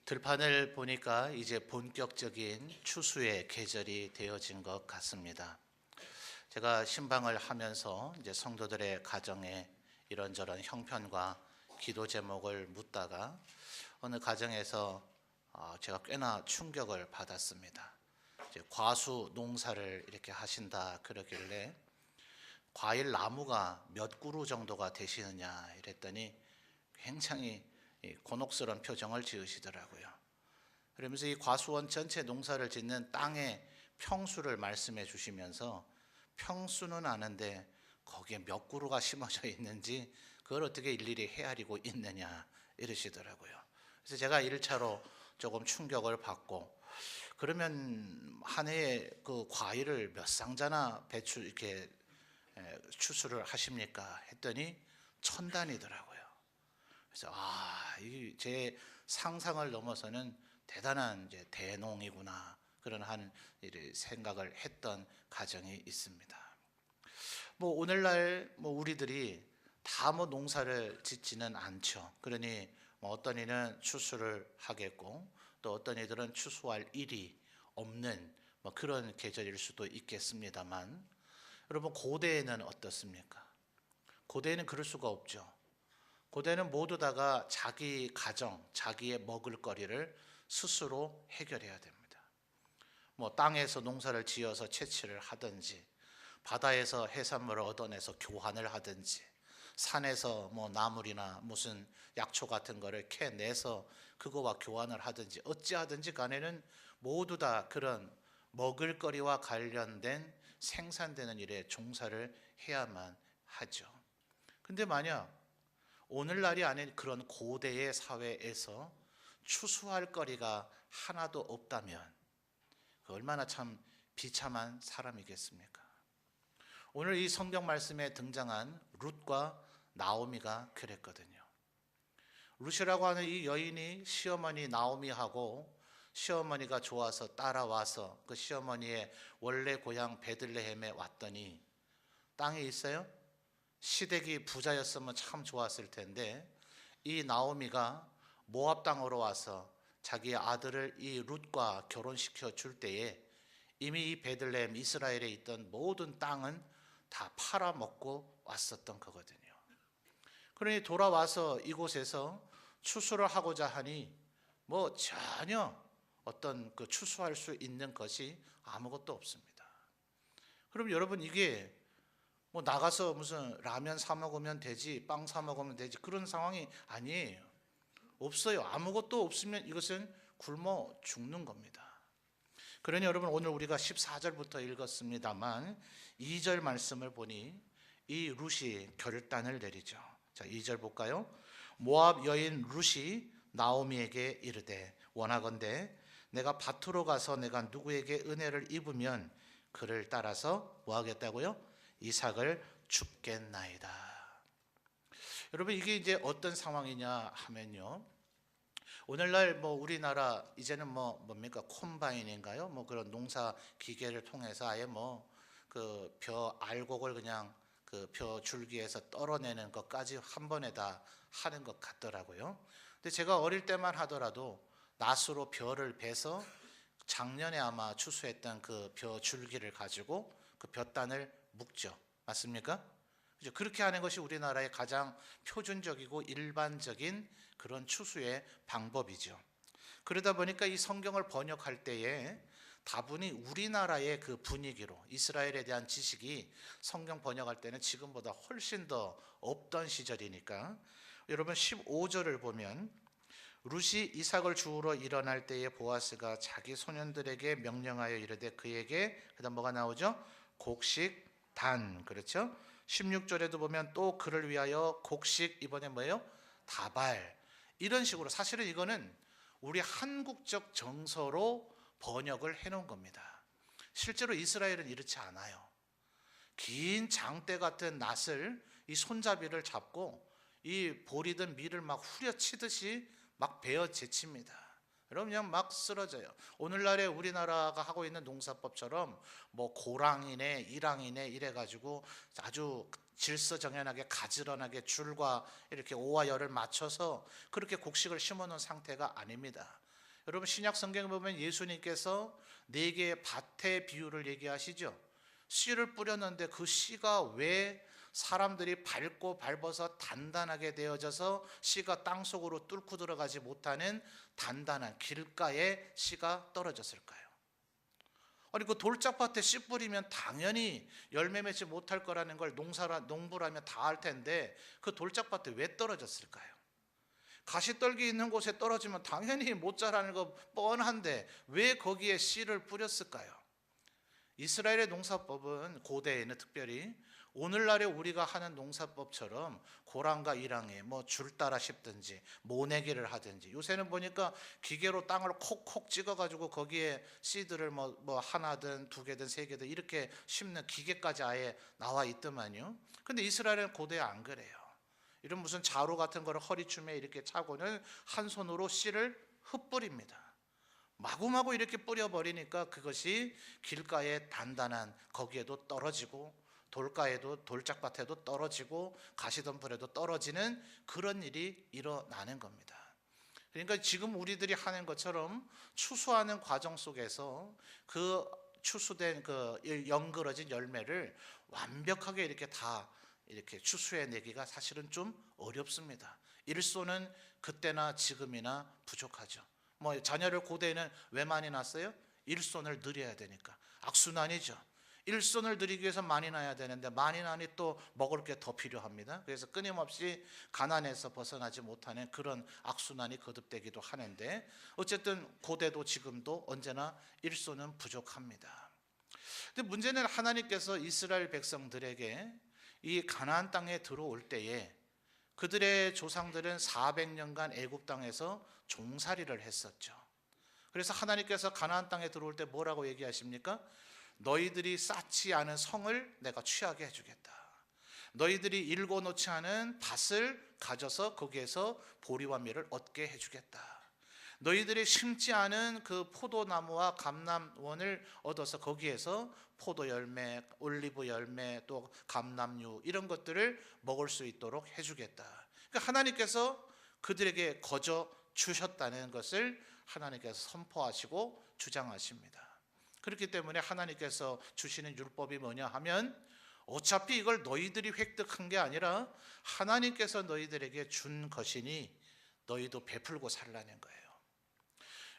들판을 보니까 이제 본격적인 추수의 계절이 되어진 것 같습니다. 제가 신방을 하면서 이제 성도들의 가정에 이런저런 형편과 기도 제목을 묻다가 어느 가정에서 제가 꽤나 충격을 받았습니다. 이제 과수 농사를 이렇게 하신다 그러길래 과일 나무가 몇 그루 정도가 되시느냐 이랬더니 굉장히 곤혹스러운 표정을 지으시더라고요. 그러면서 이 과수원 전체 농사를 짓는 땅의 평수를 말씀해 주시면서 평수는 아는데 거기에 몇 그루가 심어져 있는지 그걸 어떻게 일일이 헤아리고 있느냐 이러시더라고요. 그래서 제가 1차로 조금 충격을 받고, 그러면 한 해에 그 과일을 몇 상자나 이렇게 추수를 하십니까 했더니 1000단이더라고요. 그래서 이 제 상상을 넘어서는 대단한 이제 대농이구나, 그런 한 생각을 했던 가정이 있습니다. 뭐 오늘날 우리들이 다 농사를 짓지는 않죠. 그러니 어떤 이는 추수를 하겠고 또 어떤 이들은 추수할 일이 없는 그런 계절일 수도 있겠습니다만, 여러분 고대에는 어떻습니까? 고대에는 그럴 수가 없죠. 고대는 모두 다가 자기 가정, 자기의 먹을거리를 스스로 해결해야 됩니다. 땅에서 농사를 지어서 채취를 하든지, 바다에서 해산물을 얻어내서 교환을 하든지, 산에서 나물이나 무슨 약초 같은 거를 캐내서 그거와 교환을 하든지, 어찌하든지 간에는 모두 다 그런 먹을거리와 관련된 생산되는 일에 종사를 해야만 하죠. 근데 만약 오늘날이 아닌 그런 고대의 사회에서 추수할 거리가 하나도 없다면 얼마나 참 비참한 사람이겠습니까? 오늘 이 성경 말씀에 등장한 룻과 나오미가 그랬거든요. 룻이라고 하는 이 여인이 시어머니 나오미하고, 시어머니가 좋아서 따라와서 그 시어머니의 원래 고향 베들레헴에 왔더니 땅이 있어요? 시댁이 부자였으면 참 좋았을 텐데, 이 나오미가 모압 땅으로 와서 자기의 아들을 이 룻과 결혼시켜 줄 때에 이미 이 베들레헴 이스라엘에 있던 모든 땅은 다 팔아먹고 왔었던 거거든요. 그러니 돌아와서 이곳에서 추수를 하고자 하니 전혀 어떤 그 추수할 수 있는 것이 아무것도 없습니다. 그럼 여러분, 이게 나가서 무슨 라면 사 먹으면 되지, 빵 사 먹으면 되지, 그런 상황이 아니에요. 없어요. 아무것도 없으면 이것은 굶어 죽는 겁니다. 그러니 여러분, 오늘 우리가 14절부터 읽었습니다만 2절 말씀을 보니 이 룻이 결단을 내리죠. 자, 2절 볼까요? 모압 여인 룻이 나오미에게 이르되, 원하건대 내가 밭으로 가서 내가 누구에게 은혜를 입으면 그를 따라서 뭐 하겠다고요? 이삭을 줍겠나이다. 여러분, 이게 이제 어떤 상황이냐 하면요, 오늘날 우리나라 이제는 뭡니까, 콤바인인가요? 그런 농사 기계를 통해서 아예 그 벼 알곡을 그냥 그 벼 줄기에서 떨어내는 것까지 한 번에 다 하는 것 같더라고요. 근데 제가 어릴 때만 하더라도 낫으로 벼를 베서 작년에 아마 추수했던 그 벼 줄기를 가지고 그 벼단을 묶죠. 맞습니까? 그죠? 그렇게 하는 것이 우리나라의 가장 표준적이고 일반적인 그런 추수의 방법이죠. 그러다 보니까 이 성경을 번역할 때에 다분히 우리나라의 그 분위기로, 이스라엘에 대한 지식이 성경 번역할 때는 지금보다 훨씬 더 없던 시절이니까, 여러분 15절을 보면 룻이 이삭을 주우러 일어날 때에 보아스가 자기 소년들에게 명령하여 이르되 그에게, 그다음 뭐가 나오죠? 곡식 단, 그렇죠? 16절에도 보면 또 그를 위하여 곡식, 이번에 뭐예요? 다발. 이런 식으로, 사실은 이거는 우리 한국적 정서로 번역을 해놓은 겁니다. 실제로 이스라엘은 이렇지 않아요. 긴 장대 같은 낫을, 이 손잡이를 잡고 이 보리든 밀을 막 후려치듯이 막 베어 제칩니다. 여러분, 그냥 막 쓰러져요. 오늘날에 우리나라가 하고 있는 농사법처럼 고랑이네 일랑이네 이래가지고 아주 질서정연하게 가지런하게 줄과 이렇게 오와 열을 맞춰서 그렇게 곡식을 심어놓은 상태가 아닙니다. 여러분 신약 성경에 보면 예수님께서 네 개의 밭의 비유를 얘기하시죠. 씨를 뿌렸는데 그 씨가 왜 사람들이 밟고 밟아서 단단하게 되어져서 씨가 땅속으로 뚫고 들어가지 못하는 단단한 길가에 씨가 떨어졌을까요? 아니 그 돌짝밭에 씨 뿌리면 당연히 열매 맺지 못할 거라는 걸 농부라면 다 알 텐데 그 돌짝밭에 왜 떨어졌을까요? 가시떨기 있는 곳에 떨어지면 당연히 못 자라는 거 뻔한데 왜 거기에 씨를 뿌렸을까요? 이스라엘의 농사법은 고대에는 특별히 오늘날에 우리가 하는 농사법처럼 고랑과 이랑에 뭐 줄 따라 심든지 모내기를 하든지, 요새는 보니까 기계로 땅을 콕콕 찍어가지고 거기에 씨들을 뭐 하나든 두 개든 세 개든 이렇게 심는 기계까지 아예 나와 있더만요. 근데 이스라엘은 고대에 안 그래요. 이런 무슨 자루 같은 거를 허리춤에 이렇게 차고는 한 손으로 씨를 흩뿌립니다. 마구마구 이렇게 뿌려버리니까 그것이 길가에 단단한 거기에도 떨어지고 돌가에도 돌짝밭에도 떨어지고 가시덤불에도 떨어지는 그런 일이 일어나는 겁니다. 그러니까 지금 우리들이 하는 것처럼 추수하는 과정 속에서 그 추수된 그 연그러진 열매를 완벽하게 이렇게 다 이렇게 추수해 내기가 사실은 좀 어렵습니다. 일손은 그때나 지금이나 부족하죠. 뭐 자녀를 고대에는 왜 많이 낳았어요? 일손을 늘려야 되니까. 악순환이죠. 일손을 늘리기 위해서 많이 낳아야 되는데 많이 낳으니 또 먹을 게 더 필요합니다. 그래서 끊임없이 가난에서 벗어나지 못하는 그런 악순환이 거듭되기도 하는데, 어쨌든 고대도 지금도 언제나 일손은 부족합니다. 근데 문제는 하나님께서 이스라엘 백성들에게 이 가나안 땅에 들어올 때에 그들의 조상들은 400년간 애굽 땅에서 종살이를 했었죠. 그래서 하나님께서 가나안 땅에 들어올 때 뭐라고 얘기하십니까? 너희들이 쌓지 않은 성을 내가 취하게 해주겠다. 너희들이 일궈 놓지 않은 밭을 가져서 거기에서 보리와 밀을 얻게 해주겠다. 너희들이 심지 않은 그 포도나무와 감람원을 얻어서 거기에서 포도 열매, 올리브 열매, 또 감람유 이런 것들을 먹을 수 있도록 해주겠다. 그러니까 하나님께서 그들에게 거저 주셨다는 것을 하나님께서 선포하시고 주장하십니다. 그렇기 때문에 하나님께서 주시는 율법이 뭐냐 하면 어차피 이걸 너희들이 획득한 게 아니라 하나님께서 너희들에게 준 것이니 너희도 베풀고 살라는 거예요.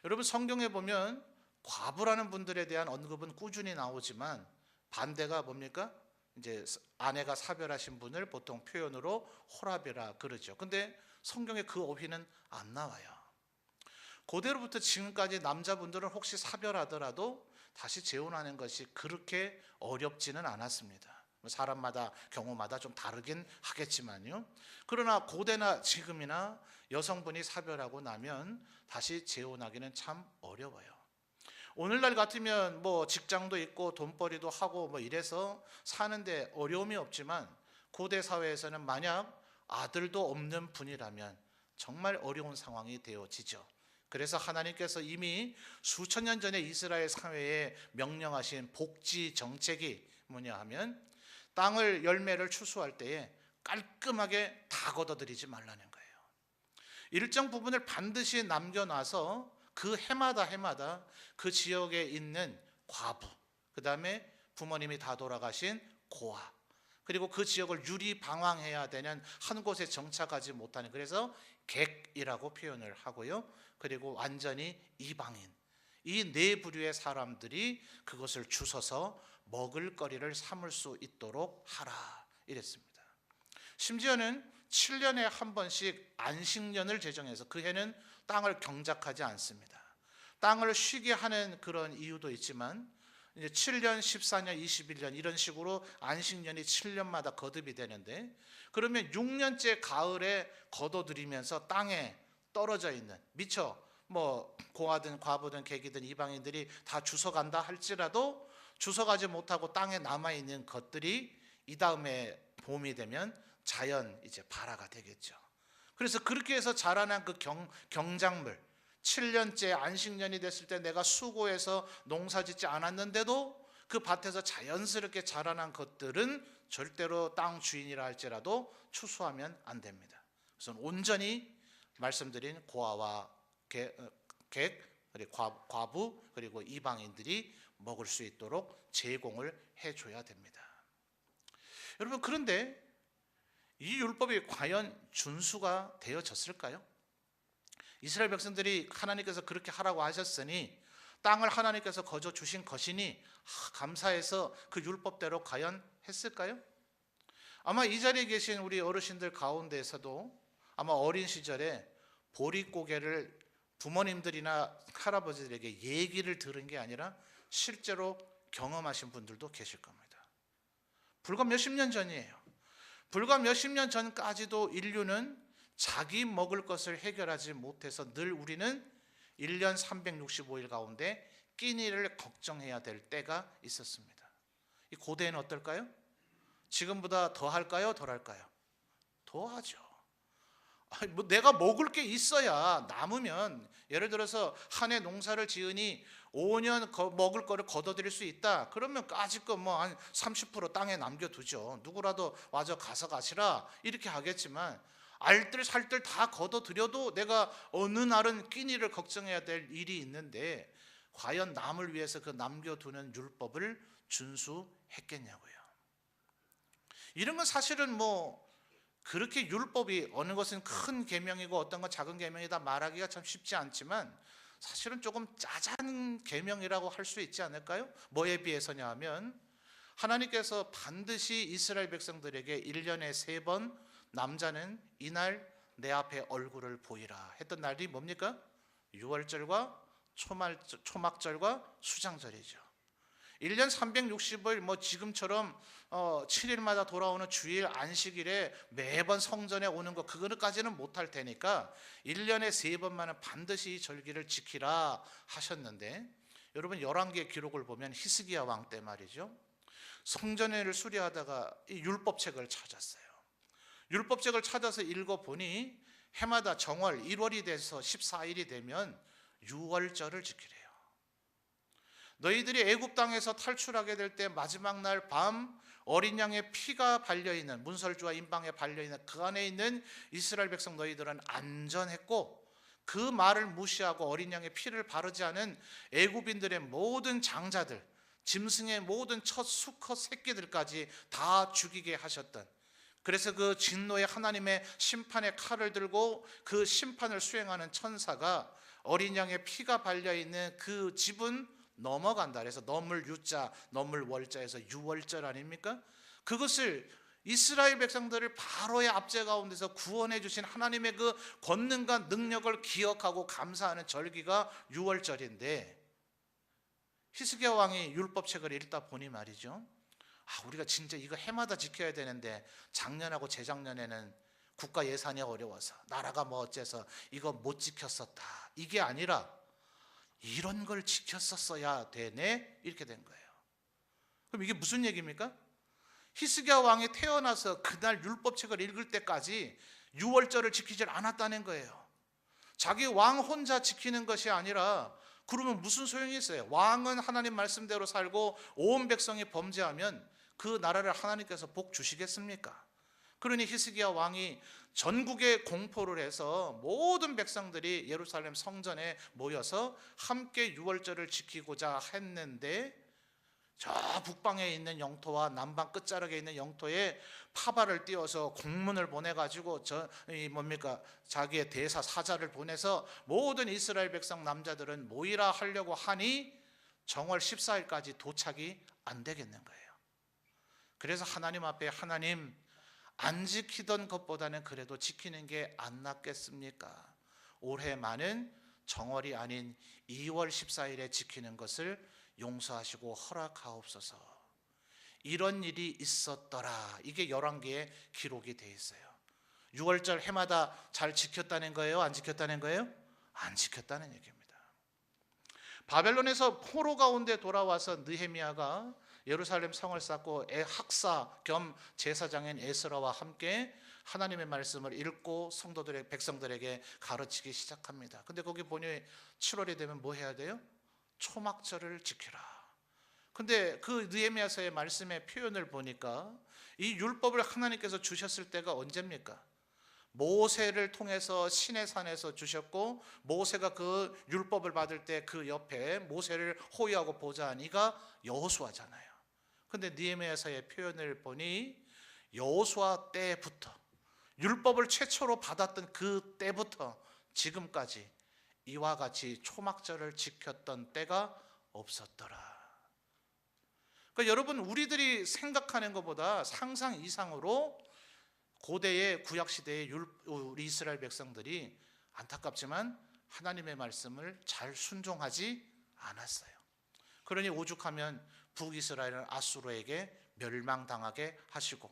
여러분 성경에 보면 과부라는 분들에 대한 언급은 꾸준히 나오지만 반대가 뭡니까? 이제 아내가 사별하신 분을 보통 표현으로 호랍이라 그러죠. 근데 성경에 그 어휘는 안 나와요. 고대로부터 지금까지 남자분들은 혹시 사별하더라도 다시 재혼하는 것이 그렇게 어렵지는 않았습니다. 사람마다 경우마다 좀 다르긴 하겠지만요. 그러나 고대나 지금이나 여성분이 사별하고 나면 다시 재혼하기는 참 어려워요. 오늘날 같으면 뭐 직장도 있고 돈벌이도 하고 뭐 이래서 사는데 어려움이 없지만 고대 사회에서는 만약 아들도 없는 분이라면 정말 어려운 상황이 되어지죠. 그래서 하나님께서 이미 수천 년 전에 이스라엘 사회에 명령하신 복지 정책이 뭐냐 하면 땅을 열매를 추수할 때에 깔끔하게 다 걷어들이지 말라는 거예요. 일정 부분을 반드시 남겨놔서 그 해마다 그 지역에 있는 과부, 그 다음에 부모님이 다 돌아가신 고아, 그리고 그 지역을 유리방황해야 되는 한 곳에 정착하지 못하는, 그래서 객이라고 표현을 하고요. 그리고 완전히 이방인, 이 네 부류의 사람들이 그것을 주워서 먹을거리를 삼을 수 있도록 하라 이랬습니다. 심지어는 7년에 한 번씩 안식년을 제정해서 그 해는 땅을 경작하지 않습니다. 땅을 쉬게 하는 그런 이유도 있지만 이제 7년, 14년, 21년 이런 식으로 안식년이 7년마다 거듭이 되는데, 그러면 6년째 가을에 거둬들이면서 땅에 떨어져 있는 미처 뭐 고아든 과부든 객이든 이방인들이 다 주워간다 할지라도 주워가지 못하고 땅에 남아있는 것들이 이 다음에 봄이 되면 자연 이제 발화가 되겠죠. 그래서 그렇게 해서 자라난 그 경작물, 7년째 안식년이 됐을 때 내가 수고해서 농사짓지 않았는데도 그 밭에서 자연스럽게 자라난 것들은 절대로 땅 주인이라 할지라도 추수하면 안 됩니다. 그래서 온전히 말씀드린 고아와 객, 그리고 과부 그리고 이방인들이 먹을 수 있도록 제공을 해줘야 됩니다. 여러분, 그런데 이 율법이 과연 준수가 되어졌을까요? 이스라엘 백성들이 하나님께서 그렇게 하라고 하셨으니 땅을 하나님께서 거저 주신 것이니 감사해서 그 율법대로 과연 했을까요? 아마 이 자리에 계신 우리 어르신들 가운데에서도 아마 어린 시절에 보릿고개를 부모님들이나 할아버지들에게 얘기를 들은 게 아니라 실제로 경험하신 분들도 계실 겁니다. 불과 몇십 년 전이에요. 불과 몇십 년 전까지도 인류는 자기 먹을 것을 해결하지 못해서 늘 우리는 1년 365일 가운데 끼니를 걱정해야 될 때가 있었습니다. 이 고대에는 어떨까요? 지금보다 더 할까요? 덜 할까요? 더 하죠. 내가 먹을 게 있어야 남으면, 예를 들어서 한 해 농사를 지으니 5년 먹을 거를 거둬들일 수 있다. 그러면 까짓거 뭐 한 30% 땅에 남겨두죠. 누구라도 와서 가시라 이렇게 하겠지만, 알뜰 살뜰 다 거둬들여도 내가 어느 날은 끼니를 걱정해야 될 일이 있는데 과연 남을 위해서 그 남겨두는 율법을 준수했겠냐고요. 이런 건 사실은 뭐 그렇게 율법이 어느 것은 큰 계명이고 어떤 건 작은 계명이다 말하기가 참 쉽지 않지만 사실은 조금 짜잔 계명이라고 할 수 있지 않을까요? 뭐에 비해서냐 하면 하나님께서 반드시 이스라엘 백성들에게 1년에 3번 남자는 이날 내 앞에 얼굴을 보이라 했던 날이 뭡니까? 유월절과 초막절과 수장절이죠. 1년 365일 뭐 지금처럼 7일마다 돌아오는 주일 안식일에 매번 성전에 오는 거 그거까지는 못할 테니까 1년에 3번만은 반드시 이 절기를 지키라 하셨는데, 여러분 열왕기의 기록을 보면 히스기야 왕 때 말이죠, 성전회를 수리하다가 이 율법책을 찾았어요. 율법책을 찾아서 읽어보니 해마다 정월 1월이 돼서 14일이 되면 유월절을 지키래요. 너희들이 애굽 땅에서 탈출하게 될 때 마지막 날 밤 어린 양의 피가 발려있는, 문설주와 임방에 발려있는 그 안에 있는 이스라엘 백성 너희들은 안전했고, 그 말을 무시하고 어린 양의 피를 바르지 않은 애굽인들의 모든 장자들, 짐승의 모든 첫 수컷 새끼들까지 다 죽이게 하셨던, 그래서 그 진노의 하나님의 심판의 칼을 들고 그 심판을 수행하는 천사가 어린 양의 피가 발려있는 그 집은 넘어간다. 그래서 넘을 유자, 넘을 월자에서 유월절 아닙니까? 그것을 이스라엘 백성들을 바로의 압제 가운데서 구원해 주신 하나님의 그 권능과 능력을 기억하고 감사하는 절기가 유월절인데, 히스기야 왕이 율법책을 읽다 보니 말이죠, 우리가 진짜 이거 해마다 지켜야 되는데 작년하고 재작년에는 국가 예산이 어려워서 나라가 뭐 어째서 이거 못 지켰었다, 이게 아니라 이런 걸 지켰었어야 되네, 이렇게 된 거예요. 그럼 이게 무슨 얘기입니까? 히스기야 왕이 태어나서 그날 율법책을 읽을 때까지 유월절을 지키질 않았다는 거예요. 자기 왕 혼자 지키는 것이 아니라, 그러면 무슨 소용이 있어요? 왕은 하나님 말씀대로 살고 온 백성이 범죄하면 그 나라를 하나님께서 복 주시겠습니까? 그러니 히스기야 왕이 전국에 공포를 해서 모든 백성들이 예루살렘 성전에 모여서 함께 유월절을 지키고자 했는데, 저 북방에 있는 영토와 남방 끝자락에 있는 영토에 파발을 띄워서 공문을 보내가지고 자기의 대사 사자를 보내서 모든 이스라엘 백성 남자들은 모이라 하려고 하니 정월 14일까지 도착이 안 되겠는 거예요. 그래서 하나님 앞에, 하나님, 안 지키던 것보다는 그래도 지키는 게 안 낫겠습니까? 올해만은 정월이 아닌 2월 14일에 지키는 것을 용서하시고 허락하옵소서. 이런 일이 있었더라. 이게 열왕기에 기록이 돼 있어요. 6월절 해마다 잘 지켰다는 거예요? 안 지켰다는 거예요? 안 지켰다는 얘기입니다. 바벨론에서 포로 가운데 돌아와서 느헤미야가 예루살렘 성을 쌓고 학사 겸 제사장인 에스라와 함께 하나님의 말씀을 읽고 백성들에게 가르치기 시작합니다. 근데 거기 보니 7월이 되면 뭐 해야 돼요? 초막절을 지키라. 근데 그 느헤미야서의 말씀의 표현을 보니까 이 율법을 하나님께서 주셨을 때가 언제입니까? 모세를 통해서 시내산에서 주셨고, 모세가 그 율법을 받을 때 그 옆에 모세를 호위하고 보좌한 이가 여호수아잖아요. 근데 느헤미야서의 표현을 보니 여호수아 때부터, 율법을 최초로 받았던 그 때부터 지금까지 이와 같이 초막절을 지켰던 때가 없었더라. 그러니까 여러분, 우리들이 생각하는 것보다 상상 이상으로 고대의 구약시대의 우리 이스라엘 백성들이 안타깝지만 하나님의 말씀을 잘 순종하지 않았어요. 그러니 오죽하면 북이스라엘은 아수르에게 멸망당하게 하시고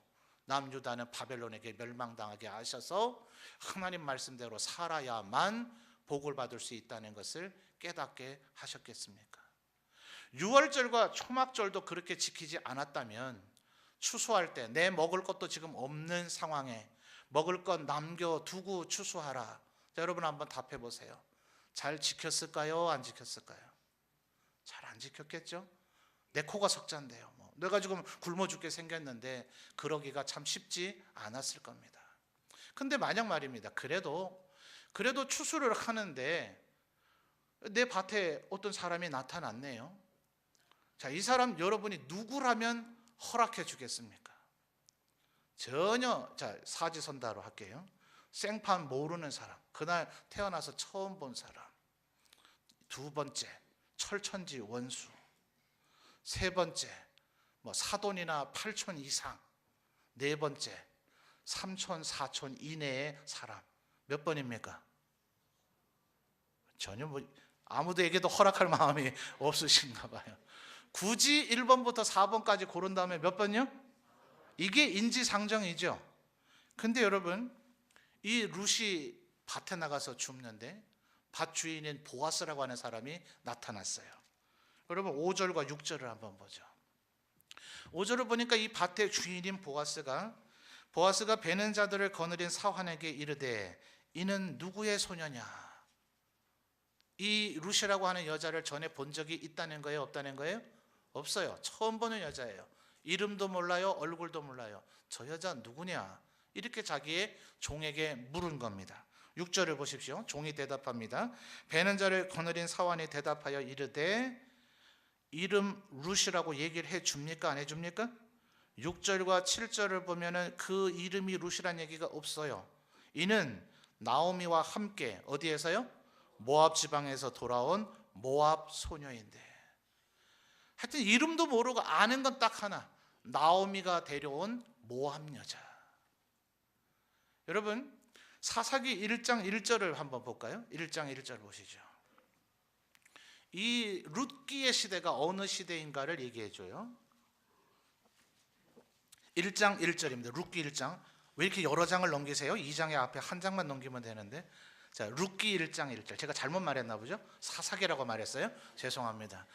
남유다는 바벨론에게 멸망당하게 하셔서 하나님 말씀대로 살아야만 복을 받을 수 있다는 것을 깨닫게 하셨겠습니까? 유월절과 초막절도 그렇게 지키지 않았다면 추수할 때 내 먹을 것도 지금 없는 상황에 먹을 것 남겨두고 추수하라. 자, 여러분 한번 답해 보세요. 잘 지켰을까요? 안 지켰을까요? 잘 안 지켰겠죠? 내 코가 석잔데요. 내가 지금 굶어 죽게 생겼는데 그러기가 참 쉽지 않았을 겁니다. 근데 만약 말입니다, 그래도 추수를 하는데 내 밭에 어떤 사람이 나타났네요. 자, 이 사람 여러분이 누구라면 허락해 주겠습니까? 전혀. 자, 사지선다로 할게요. 생판 모르는 사람, 그날 태어나서 처음 본 사람. 두 번째, 철천지 원수. 세 번째, 사돈이나 팔촌 이상. 네 번째, 삼촌 사촌 이내의 사람. 몇 번입니까? 전혀 아무도에게도 허락할 마음이 없으신가 봐요. 굳이 1번부터 4번까지 고른 다음에 몇 번요? 이게 인지상정이죠. 근데 여러분, 이 룻이 밭에 나가서 줍는데 밭 주인인 보아스라고 하는 사람이 나타났어요. 여러분 5절과 6절을 한번 보죠. 5절을 보니까 이 밭의 주인인 보아스가 베는 자들을 거느린 사환에게 이르되 이는 누구의 소녀냐? 이 룻이라고 하는 여자를 전에 본 적이 있다는 거예요? 없다는 거예요? 없어요. 처음 보는 여자예요. 이름도 몰라요. 얼굴도 몰라요. 저 여자 누구냐? 이렇게 자기의 종에게 물은 겁니다. 6절을 보십시오. 종이 대답합니다. 베는 자를 거느린 사환이 대답하여 이르되 이름 룻이라고 얘기를 해줍니까? 안 해줍니까? 6절과 7절을 보면은 그 이름이 룻이라는 얘기가 없어요. 이는 나오미와 함께 어디에서요? 모압 지방에서 돌아온 모압 소녀인데, 하여튼 이름도 모르고 아는 건 딱 하나, 나오미가 데려온 모압 여자. 여러분 사사기 1장 1절을 한번 볼까요? 1장 1절 보시죠. 이 룻기의 시대가 어느 시대인가를 얘기해 줘요. 1장 1절입니다. 룻기 1장. 왜 이렇게 여러 장을 넘기세요? 2장의 앞에 한 장만 넘기면 되는데. 자, 룻기 1장 1절. 제가 잘못 말했나 보죠? 사사기라고 말했어요? 죄송합니다.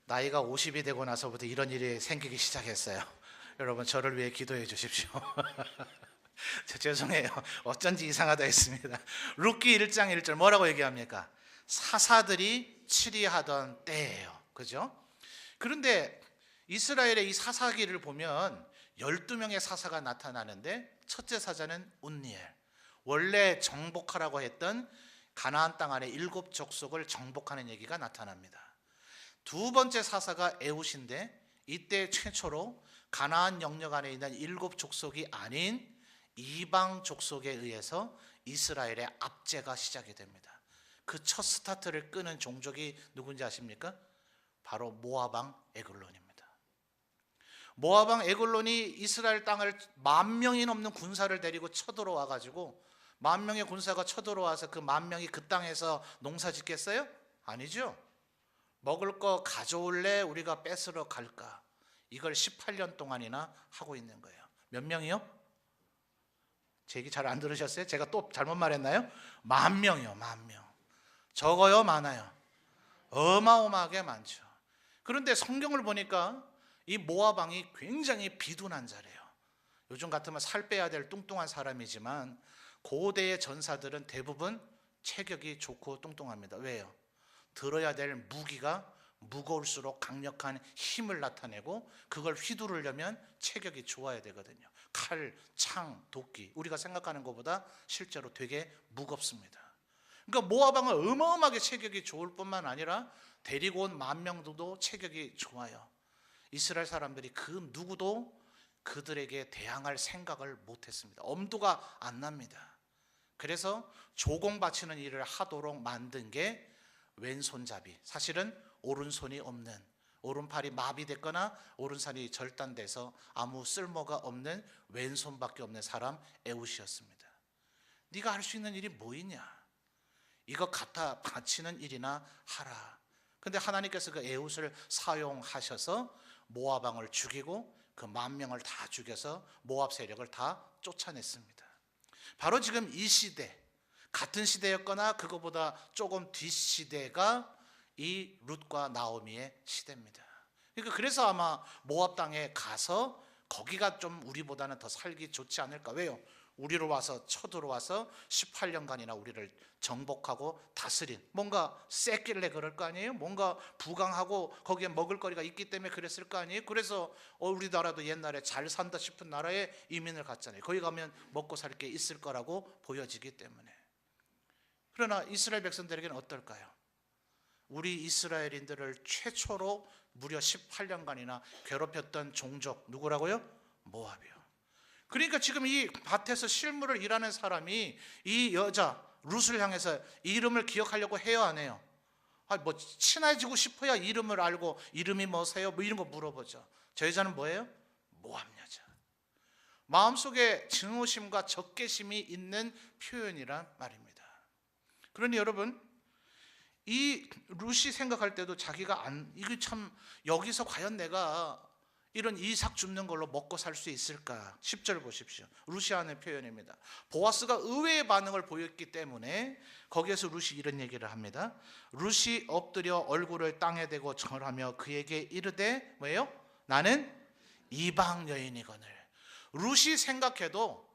나이가 50이 되고 나서부터 이런 일이 생기기 시작했어요. 여러분 저를 위해 기도해 주십시오. 죄송해요. 어쩐지 이상하다 했습니다. 룻기 1장 1절 뭐라고 얘기합니까? 사사들이 치리하던 때예요. 그죠? 그런데 이스라엘의 이 사사기를 보면 12명의 사사가 나타나는데 첫째 사자는 운니엘. 원래 정복하라고 했던 가나안 땅 안에 7족속을 정복하는 얘기가 나타납니다. 두 번째 사사가 에훗인데 이때 최초로 가나안 영역 안에 있는 7족속이 아닌 이방 족속에 의해서 이스라엘의 압제가 시작이 됩니다. 그 첫 스타트를 끄는 종족이 누군지 아십니까? 바로 모압 왕 에글론입니다. 모압 왕 에글론이 이스라엘 땅을 10,000명이 넘는 군사를 데리고 쳐들어와 가지고 10,000명의 군사가 쳐들어와서 그 10,000명이 그 땅에서 농사 짓겠어요? 아니죠. 먹을 거 가져올래? 우리가 뺏으러 갈까? 이걸 18년 동안이나 하고 있는 거예요. 몇 명이요? 제 얘기 잘 안 들으셨어요? 제가 또 잘못 말했나요? 10,000명이요. 10,000명. 적어요? 많아요? 어마어마하게 많죠. 그런데 성경을 보니까 이 모압 왕이 굉장히 비둔한 자래요. 요즘 같으면 살 빼야 될 뚱뚱한 사람이지만 고대의 전사들은 대부분 체격이 좋고 뚱뚱합니다. 왜요? 들어야 될 무기가 무거울수록 강력한 힘을 나타내고 그걸 휘두르려면 체격이 좋아야 되거든요. 칼, 창, 도끼, 우리가 생각하는 것보다 실제로 되게 무겁습니다. 그러니까 모압 왕은 어마어마하게 체격이 좋을 뿐만 아니라 데리고 온 10,000명도 체격이 좋아요. 이스라엘 사람들이 그 누구도 그들에게 대항할 생각을 못했습니다. 엄두가 안 납니다. 그래서 조공 바치는 일을 하도록 만든 게 왼손잡이, 사실은 오른손이 없는, 오른팔이 마비됐거나 오른손이 절단돼서 아무 쓸모가 없는 왼손밖에 없는 사람 에웃이었습니다. 네가 할 수 있는 일이 뭐 있냐? 이거 갖다 바치는 일이나 하라. 근데 하나님께서 그 에웃을 사용하셔서 모압 왕을 죽이고 그 10,000명을 다 죽여서 모압 세력을 다 쫓아냈습니다. 바로 지금 이 시대, 같은 시대였거나 그거보다 조금 뒷 시대가 이 룻과 나오미의 시대입니다. 그러니까 그래서 아마 모압 땅에 가서 거기가 좀 우리보다는 더 살기 좋지 않을까. 왜요? 우리로 와서 쳐들어와서 18년간이나 우리를 정복하고 다스린, 뭔가 셌길래 그럴 거 아니에요? 뭔가 부강하고 거기에 먹을거리가 있기 때문에 그랬을 거 아니에요? 그래서 우리나라도 옛날에 잘 산다 싶은 나라에 이민을 갔잖아요. 거기 가면 먹고 살 게 있을 거라고 보여지기 때문에. 그러나 이스라엘 백성들에게는 어떨까요? 우리 이스라엘인들을 최초로 무려 18년간이나 괴롭혔던 종족 누구라고요? 모압이요. 그러니까 지금 이 밭에서 실무를 일하는 사람이 이 여자 룻을 향해서 이름을 기억하려고 해요, 안 해요? 뭐 친해지고 싶어야 이름을 알고 이름이 뭐세요? 뭐 이런 거 물어보죠. 저 여자는 뭐예요? 모압 여자. 마음속에 증오심과 적개심이 있는 표현이란 말입니다. 그러니 여러분, 이 룻이 생각할 때도 자기가 이게 참 여기서 과연 내가 이런 이삭 줍는 걸로 먹고 살 수 있을까? 10절 보십시오. 룻이 하는 표현입니다. 보아스가 의외의 반응을 보였기 때문에 거기에서 룻이 이런 얘기를 합니다. 룻이 엎드려 얼굴을 땅에 대고 절하며 그에게 이르되 뭐예요? 나는 이방 여인이거늘. 룻이 생각해도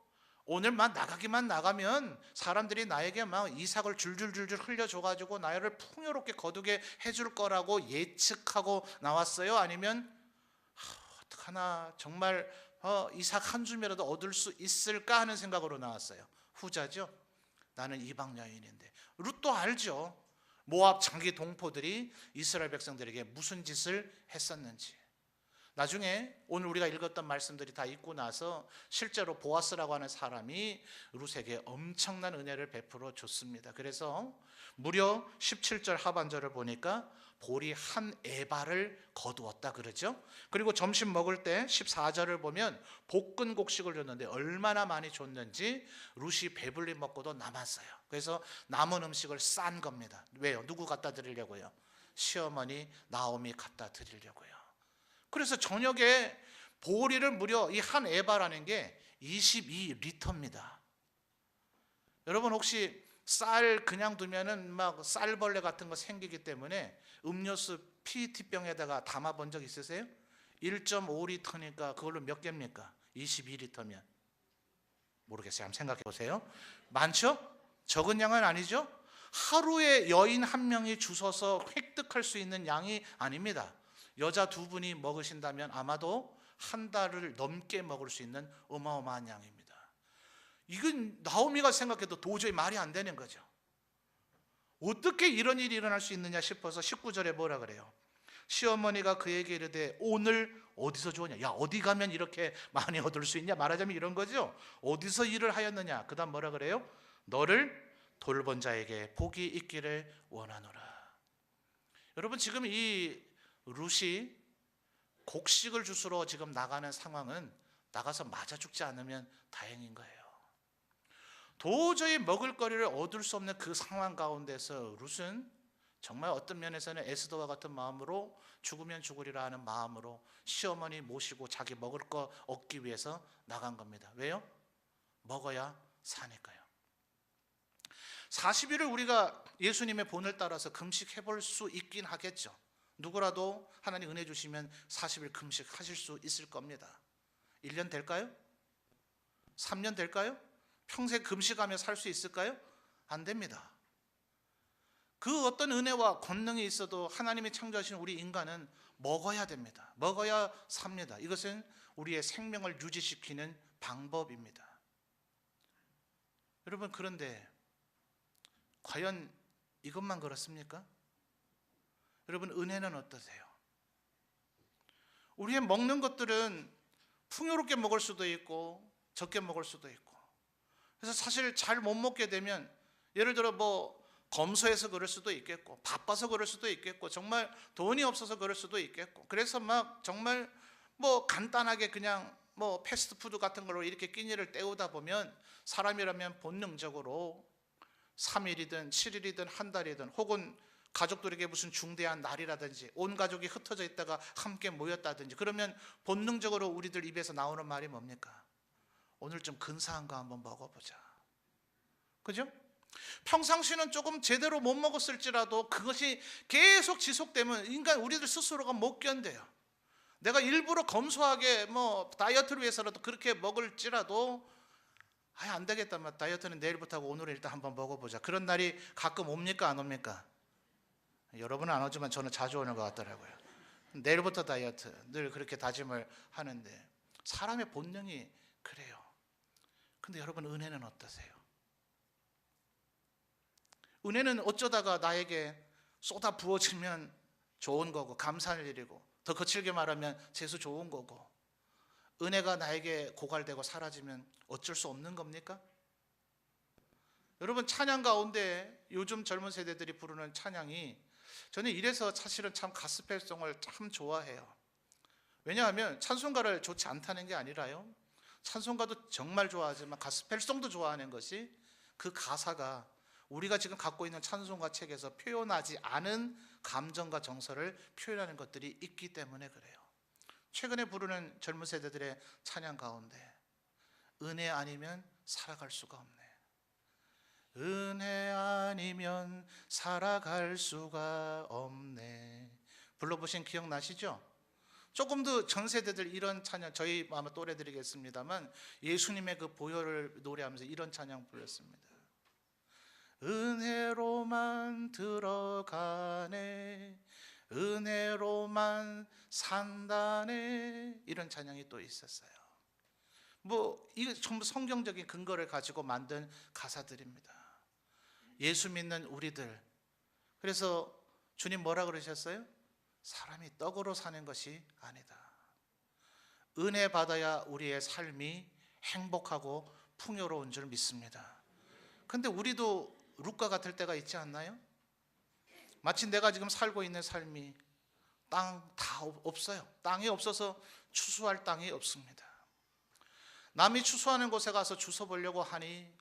오늘만 나가기만 나가면 사람들이 나에게 막 이삭을 줄줄줄줄 흘려줘가지고 나를 풍요롭게 거두게 해줄 거라고 예측하고 나왔어요? 아니면 어떡하나 정말 이삭 한 줌이라도 얻을 수 있을까 하는 생각으로 나왔어요? 후자죠. 나는 이방 여인인데. 룻도 알죠. 모압 장기 동포들이 이스라엘 백성들에게 무슨 짓을 했었는지. 나중에 오늘 우리가 읽었던 말씀들이 다 있고 나서 실제로 보아스라고 하는 사람이 룻에게 엄청난 은혜를 베풀어 줬습니다. 그래서 무려 17절 하반절을 보니까 보리 한 에바를 거두었다 그러죠. 그리고 점심 먹을 때 14절을 보면 볶은 곡식을 줬는데 얼마나 많이 줬는지 룻이 배불리 먹고도 남았어요. 그래서 남은 음식을 싼 겁니다. 왜요? 누구 갖다 드리려고요? 시어머니 나오미 갖다 드리려고요. 그래서 저녁에 보리를 무려 이 한 에바라는 게 22리터입니다. 여러분 혹시 쌀 그냥 두면은 막 쌀벌레 같은 거 생기기 때문에 음료수 PET병에다가 담아 본 적 있으세요? 1.5리터니까 그걸로 몇 개입니까? 22리터면 모르겠어요. 한번 생각해 보세요. 많죠? 적은 양은 아니죠? 하루에 여인 한 명이 주워서 획득할 수 있는 양이 아닙니다. 여자 2분이 먹으신다면 아마도 한 달을 넘게 먹을 수 있는 어마어마한 양입니다. 이건 나오미가 생각해도 도저히 말이 안 되는 거죠. 어떻게 이런 일이 일어날 수 있느냐 싶어서 19절에 뭐라 그래요? 시어머니가 그에게 이르되 오늘 어디서 주었냐? 야, 어디 가면 이렇게 많이 얻을 수 있냐? 말하자면 이런 거죠. 어디서 일을 하였느냐? 그 다음 뭐라 그래요? 너를 돌본 자에게 복이 있기를 원하노라. 여러분 지금 이 룻이 곡식을 주스러 지금 나가는 상황은 나가서 맞아 죽지 않으면 다행인 거예요. 도저히 먹을거리를 얻을 수 없는 그 상황 가운데서 룻은 정말 어떤 면에서는 에스더와 같은 마음으로 죽으면 죽으리라 하는 마음으로 시어머니 모시고 자기 먹을 거 얻기 위해서 나간 겁니다. 왜요? 먹어야 사니까요. 40일을 우리가 예수님의 본을 따라서 금식해 볼 수 있긴 하겠죠. 누구라도 하나님 은혜 주시면 40일 금식하실 수 있을 겁니다. 1년 될까요? 3년 될까요? 평생 금식하며 살 수 있을까요? 안 됩니다. 그 어떤 은혜와 권능이 있어도 하나님이 창조하신 우리 인간은 먹어야 됩니다. 먹어야 삽니다. 이것은 우리의 생명을 유지시키는 방법입니다. 여러분, 그런데 과연 이것만 그렇습니까? 여러분, 은혜는 어떠세요? 우리의 먹는 것들은 풍요롭게 먹을 수도 있고 적게 먹을 수도 있고, 그래서 사실 잘 못 먹게 되면 예를 들어 검소해서 그럴 수도 있겠고, 바빠서 그럴 수도 있겠고, 정말 돈이 없어서 그럴 수도 있겠고, 그래서 막 정말 간단하게 그냥 패스트푸드 같은 걸로 이렇게 끼니를 때우다 보면 사람이라면 본능적으로 3일이든 7일이든 한 달이든, 혹은 가족들에게 무슨 중대한 날이라든지 온 가족이 흩어져 있다가 함께 모였다든지, 그러면 본능적으로 우리들 입에서 나오는 말이 뭡니까? 오늘 좀 근사한 거 한번 먹어보자. 그죠? 평상시는 조금 제대로 못 먹었을지라도 그것이 계속 지속되면 우리들 스스로가 못 견뎌요. 내가 일부러 검소하게 다이어트를 위해서라도 그렇게 먹을지라도 안 되겠다, 다이어트는 내일부터 하고 오늘은 일단 한번 먹어보자. 그런 날이 가끔 옵니까, 안 옵니까? 여러분은 안 오지만 저는 자주 오는 것 같더라고요. 내일부터 다이어트, 늘 그렇게 다짐을 하는데 사람의 본능이 그래요. 근데 여러분, 은혜는 어떠세요? 은혜는 어쩌다가 나에게 쏟아 부어지면 좋은 거고 감사할 일이고, 더 거칠게 말하면 재수 좋은 거고, 은혜가 나에게 고갈되고 사라지면 어쩔 수 없는 겁니까? 여러분, 찬양 가운데 요즘 젊은 세대들이 부르는 찬양이, 저는 이래서 사실은 참 가스펠송을 참 좋아해요. 왜냐하면 찬송가를 좋지 않다는 게 아니라요, 찬송가도 정말 좋아하지만 가스펠송도 좋아하는 것이 그 가사가 우리가 지금 갖고 있는 찬송가 책에서 표현하지 않은 감정과 정서를 표현하는 것들이 있기 때문에 그래요. 최근에 부르는 젊은 세대들의 찬양 가운데 은혜 아니면 살아갈 수가 없네, 은혜 아니면 살아갈 수가 없네, 불러보신 기억나시죠? 조금 더 전 세대들 이런 찬양, 저희 아마 또래 드리겠습니다만 예수님의 그 보혈을 노래하면서 이런 찬양 불렀습니다. 은혜로만 들어가네, 은혜로만 산다네, 이런 찬양이 또 있었어요. 이게 전부 성경적인 근거를 가지고 만든 가사들입니다. 예수 믿는 우리들, 그래서 주님 뭐라 그러셨어요? 사람이 떡으로 사는 것이 아니다. 은혜 받아야 우리의 삶이 행복하고 풍요로운 줄 믿습니다. 근데 우리도 룻과 같을 때가 있지 않나요? 마치 내가 지금 살고 있는 삶이 땅 다 없어요. 땅이 없어서 추수할 땅이 없습니다. 남이 추수하는 곳에 가서 주워 보려고 하니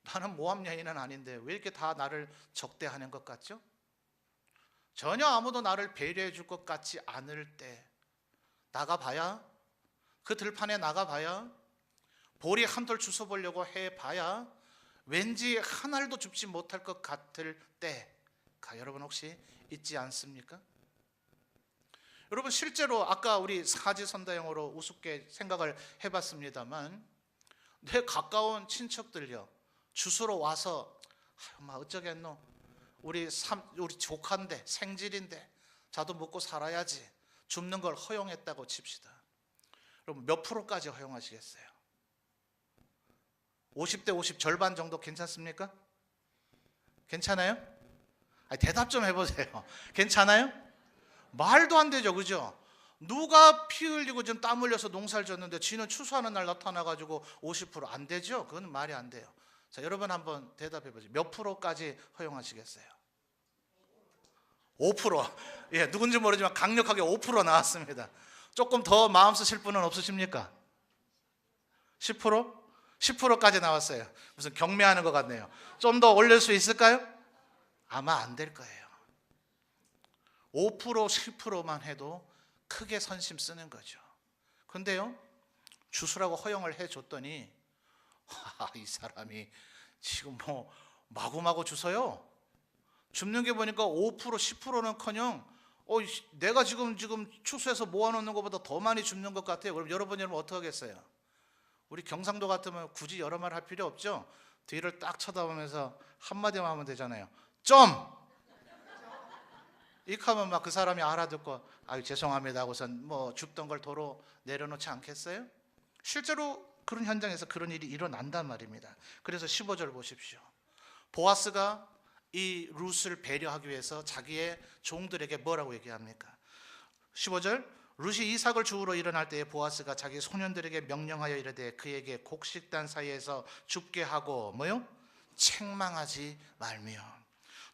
나는 모함 여인은 아닌데 왜 이렇게 다 나를 적대하는 것 같죠? 전혀 아무도 나를 배려해 줄 것 같지 않을 때 나가봐야, 그 들판에 나가봐야, 보리 한 돌 주워 보려고 해봐야 왠지 한 알도 줍지 못할 것 같을 때가 여러분 혹시 있지 않습니까? 여러분, 실제로 아까 우리 사지선다형으로 우습게 생각을 해봤습니다만, 내 가까운 친척들요, 주소로 와서 어쩌겠노, 우리 조카인데, 생질인데 자도 먹고 살아야지, 줍는 걸 허용했다고 칩시다. 여러분, 몇 프로까지 허용하시겠어요? 50대 50 절반 정도 괜찮습니까? 괜찮아요? 대답 좀 해보세요. 괜찮아요? 말도 안 되죠, 그죠? 누가 피 흘리고 좀 땀 흘려서 농사를 졌는데 지는 추수하는 날 나타나가지고 50%? 안 되죠? 그건 말이 안 돼요. 자, 여러분 한번 대답해 보세요. 몇 프로까지 허용하시겠어요? 5%. 예, 누군지 모르지만 강력하게 5% 나왔습니다. 조금 더 마음 쓰실 분은 없으십니까? 10%? 10%까지 나왔어요. 무슨 경매하는 것 같네요. 좀 더 올릴 수 있을까요? 아마 안 될 거예요. 5%, 10%만 해도 크게 선심 쓰는 거죠. 근데요, 주스라고 허용을 해줬더니 이 사람이 지금 마구마구 주서요, 줍는 게 보니까 5%, 10%는커녕 내가 지금 추수해서 모아놓는 것보다 더 많이 줍는 것 같아요. 그럼 여러분 어떻게 하겠어요? 우리 경상도 같으면 굳이 여러 말 할 필요 없죠? 뒤를 딱 쳐다보면서 한마디만 하면 되잖아요. 좀! 이렇게 하면 막 그 사람이 알아듣고 죄송합니다 하고선 줍던 걸 도로 내려놓지 않겠어요? 실제로 그런 현장에서 그런 일이 일어난단 말입니다. 그래서 15절 보십시오. 보아스가 이 룻을 배려하기 위해서 자기의 종들에게 뭐라고 얘기합니까? 15절, 룻이 이삭을 주우러 일어날 때에 보아스가 자기 소년들에게 명령하여 이르되 그에게 곡식단 사이에서 죽게 하고 뭐요? 책망하지 말며,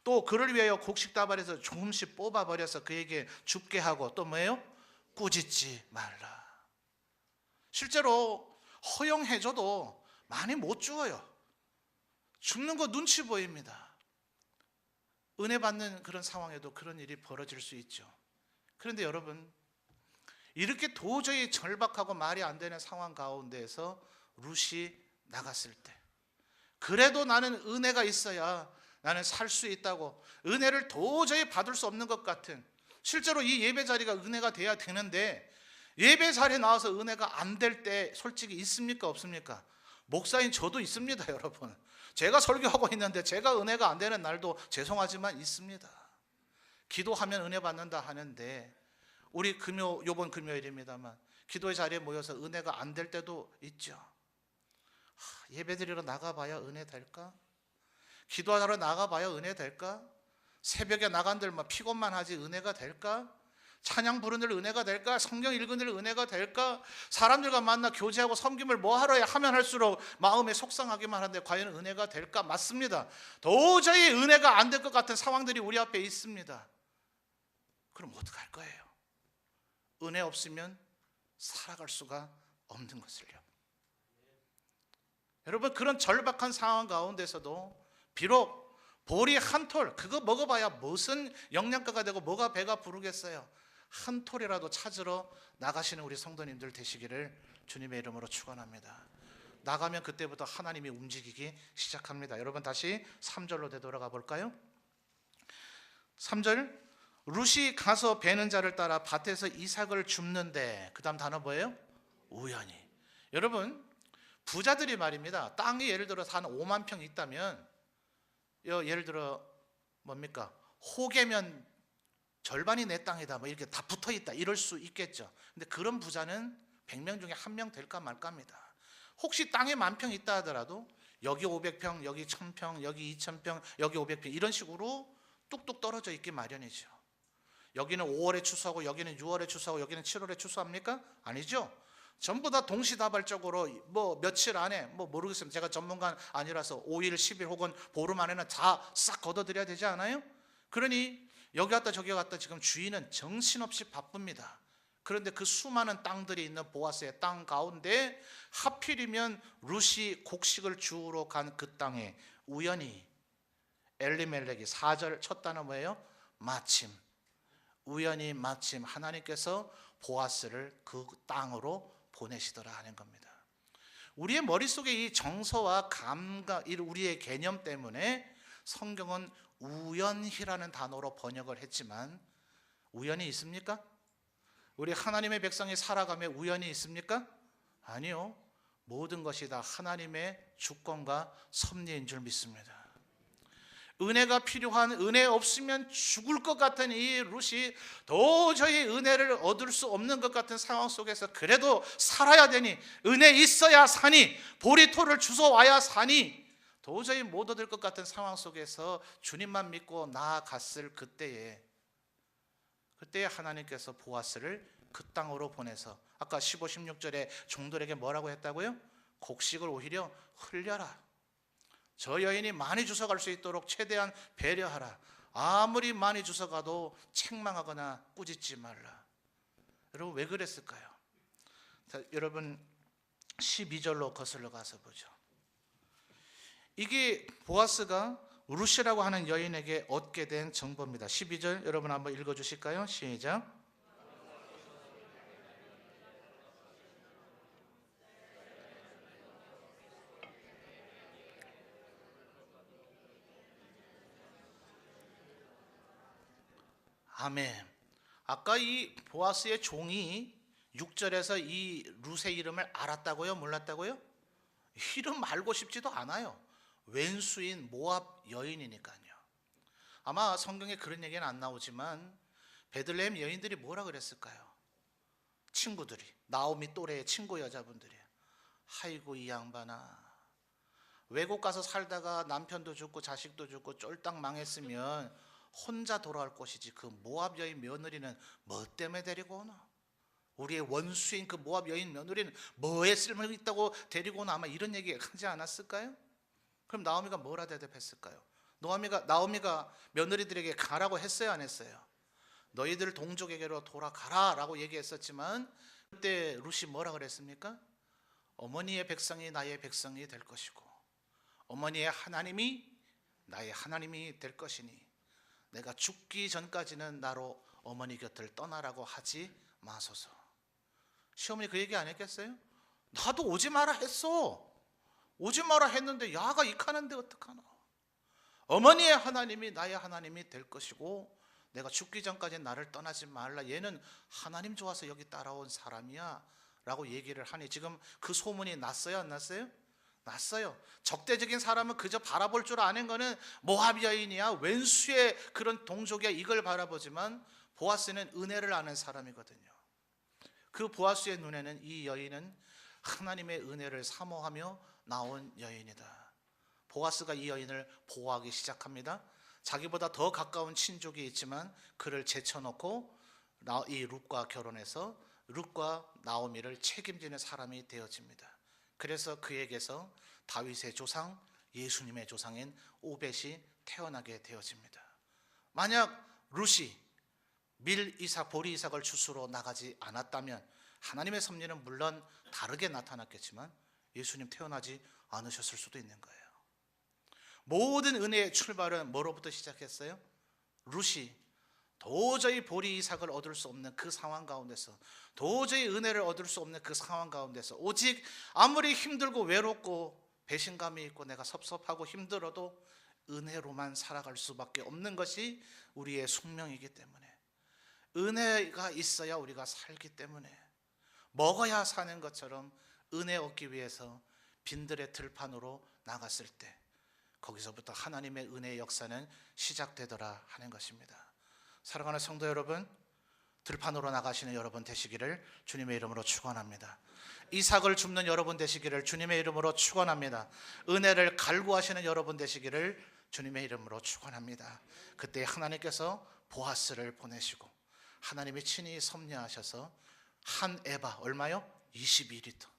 또 그를 위하여 곡식다발에서 조금씩 뽑아버려서 그에게 죽게 하고 또 뭐예요? 꾸짖지 말라. 실제로 허용해줘도 많이 못 주어요. 죽는 거 눈치 보입니다. 은혜 받는 그런 상황에도 그런 일이 벌어질 수 있죠. 그런데 여러분, 이렇게 도저히 절박하고 말이 안 되는 상황 가운데에서 룻이 나갔을 때, 그래도 나는 은혜가 있어야 나는 살 수 있다고, 은혜를 도저히 받을 수 없는 것 같은, 실제로 이 예배 자리가 은혜가 돼야 되는데 예배 자리에 나와서 은혜가 안 될 때 솔직히 있습니까? 없습니까? 목사인 저도 있습니다. 여러분, 제가 설교하고 있는데 제가 은혜가 안 되는 날도 죄송하지만 있습니다. 기도하면 은혜 받는다 하는데 우리 요번 금요일입니다만 기도의 자리에 모여서 은혜가 안 될 때도 있죠. 예배드리러 나가봐야 은혜 될까? 기도하러 나가봐야 은혜 될까? 새벽에 나간들 피곤만 하지 은혜가 될까? 찬양 부르는 은혜가 될까? 성경 읽은들 은혜가 될까? 사람들과 만나 교제하고 섬김을 뭐하러 하면 할수록 마음에 속상하기만 한데 과연 은혜가 될까? 맞습니다. 도저히 은혜가 안 될 것 같은 상황들이 우리 앞에 있습니다. 그럼 어떡할 거예요? 은혜 없으면 살아갈 수가 없는 것을요. 여러분, 그런 절박한 상황 가운데서도 비록 보리 한 톨, 그거 먹어봐야 무슨 영양가가 되고 뭐가 배가 부르겠어요. 한 톨이라도 찾으러 나가시는 우리 성도님들 되시기를 주님의 이름으로 축원합니다. 나가면 그때부터 하나님이 움직이기 시작합니다. 여러분, 다시 3절로 되돌아가 볼까요? 3절, 룻이 가서 베는 자를 따라 밭에서 이삭을 줍는데, 그 다음 단어 뭐예요? 우연히. 여러분, 부자들이 말입니다, 땅이 예를 들어서 한 5만 평 있다면 예를 들어 뭡니까? 호계면 절반이 내 땅이다, 이렇게 다 붙어 있다, 이럴 수 있겠죠. 근데 그런 부자는 100명 중에 1명 될까 말까입니다. 혹시 땅에 10,000평 있다 하더라도 여기 500평, 여기 1,000평, 여기 2,000평, 여기 500평, 이런 식으로 뚝뚝 떨어져 있기 마련이죠. 여기는 5월에 추수하고 여기는 6월에 추수하고 여기는 7월에 추수합니까? 아니죠. 전부 다 동시다발적으로 며칠 안에 모르겠습니다. 제가 전문가는 아니라서 5일, 10일 혹은 보름 안에는 다 싹 걷어들여야 되지 않아요? 그러니 여기 갔다 저기 갔다 지금 주인은 정신없이 바쁩니다. 그런데 그 수많은 땅들이 있는 보아스의 땅 가운데 하필이면 룻이 곡식을 주우러 간 그 땅에 우연히 엘리멜렉이, 4절 첫 단어 뭐예요? 마침. 우연히 마침 하나님께서 보아스를 그 땅으로 보내시더라 하는 겁니다. 우리의 머릿속에 이 정서와 감각, 우리의 개념 때문에 성경은 우연히라는 단어로 번역을 했지만 우연히 있습니까? 우리 하나님의 백성이 살아가며 우연히 있습니까? 아니요. 모든 것이 다 하나님의 주권과 섭리인 줄 믿습니다. 은혜가 필요한, 은혜 없으면 죽을 것 같은 이 룻이 도저히 은혜를 얻을 수 없는 것 같은 상황 속에서 그래도 살아야 되니, 은혜 있어야 사니, 보리토를 주워와야 사니, 도저히 못 얻을 것 같은 상황 속에서 주님만 믿고 나아갔을 그때에 하나님께서 보아스를 그 땅으로 보내서 아까 15, 16절에 종들에게 뭐라고 했다고요? 곡식을 오히려 흘려라. 저 여인이 많이 주워갈 수 있도록 최대한 배려하라. 아무리 많이 주워가도 책망하거나 꾸짖지 말라. 여러분, 왜 그랬을까요? 자, 여러분 12절로 거슬러 가서 보죠. 이게 보아스가 룻이라고 하는 여인에게 얻게 된 정보입니다. 12절 여러분 한번 읽어주실까요? 시작. 아멘. 아까 이 보아스의 종이 6절에서 이 룻의 이름을 알았다고요? 몰랐다고요? 이름 알고 싶지도 않아요. 왼수인 모압 여인이니까요. 아마 성경에 그런 얘기는 안 나오지만 베들레헴 여인들이 뭐라 그랬을까요? 친구들이, 나오미 또래의 친구 여자분들이, 아이고 이 양반아, 외국 가서 살다가 남편도 죽고 자식도 죽고 쫄딱 망했으면 혼자 돌아올 것이지 그 모압 여인 며느리는 뭐 때문에 데리고 오나? 우리의 원수인 그 모압 여인 며느리는 뭐에 쓸모 있다고 데리고 오나? 아마 이런 얘기 하지 않았을까요? 그럼 나오미가 뭐라 대답했을까요? 나오미가 며느리들에게 가라고 했어요, 안 했어요? 너희들 동족에게로 돌아가라 라고 얘기했었지만 그때 룻이 뭐라 그랬습니까? 어머니의 백성이 나의 백성이 될 것이고 어머니의 하나님이 나의 하나님이 될 것이니 내가 죽기 전까지는 나로 어머니 곁을 떠나라고 하지 마소서. 시어머니 그 얘기 안 했겠어요? 나도 오지 마라 했어. 오지 마라 했는데 야가 익하는데 어떡하나. 어머니의 하나님이 나의 하나님이 될 것이고 내가 죽기 전까지 나를 떠나지 말라. 얘는 하나님 좋아서 여기 따라온 사람이야 라고 얘기를 하니 지금 그 소문이 났어요, 안 났어요? 났어요. 적대적인 사람은 그저 바라볼 줄 아는 거는 모압 여인이야, 왼수의 그런 동족이야, 이걸 바라보지만 보아스는 은혜를 아는 사람이거든요. 그 보아스의 눈에는 이 여인은 하나님의 은혜를 사모하며 나온 여인이다. 보아스가 이 여인을 보호하기 시작합니다. 자기보다 더 가까운 친족이 있지만 그를 제쳐놓고 이 룻과 결혼해서 룻과 나오미를 책임지는 사람이 되어집니다. 그래서 그에게서 다윗의 조상, 예수님의 조상인 오벳이 태어나게 되어집니다. 만약 룻이 밀 이삭, 보리 이삭을 주스러 나가지 않았다면 하나님의 섭리는 물론 다르게 나타났겠지만 예수님 태어나지 않으셨을 수도 있는 거예요. 모든 은혜의 출발은 뭐로부터 시작했어요? 룻이 도저히 보리 이삭을 얻을 수 없는 그 상황 가운데서, 도저히 은혜를 얻을 수 없는 그 상황 가운데서 오직 아무리 힘들고 외롭고 배신감이 있고 내가 섭섭하고 힘들어도 은혜로만 살아갈 수밖에 없는 것이 우리의 숙명이기 때문에, 은혜가 있어야 우리가 살기 때문에 먹어야 사는 것처럼 은혜 얻기 위해서 빈들의 들판으로 나갔을 때 거기서부터 하나님의 은혜의 역사는 시작되더라 하는 것입니다. 사랑하는 성도 여러분, 들판으로 나가시는 여러분 되시기를 주님의 이름으로 축원합니다. 이삭을 줍는 여러분 되시기를 주님의 이름으로 축원합니다. 은혜를 갈구하시는 여러분 되시기를 주님의 이름으로 축원합니다. 그때 하나님께서 보아스를 보내시고 하나님이 친히 섭리하셔서 한 에바, 얼마요? 22리터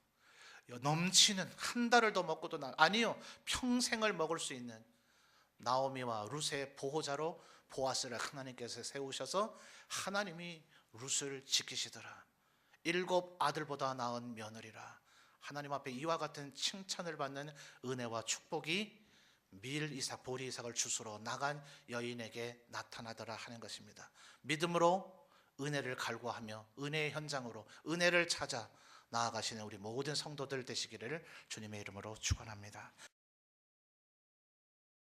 넘치는, 한 달을 더 먹고도 아니요, 평생을 먹을 수 있는 나오미와 룻의 보호자로 보아스를 하나님께서 세우셔서 하나님이 룻을 지키시더라. 7 아들보다 나은 며느리라. 하나님 앞에 이와 같은 칭찬을 받는 은혜와 축복이 밀 이삭, 보리 이삭을 주스러 나간 여인에게 나타나더라 하는 것입니다. 믿음으로 은혜를 갈구하며 은혜의 현장으로 은혜를 찾아 나아가시는 우리 모든 성도들 되시기를 주님의 이름으로 축원합니다.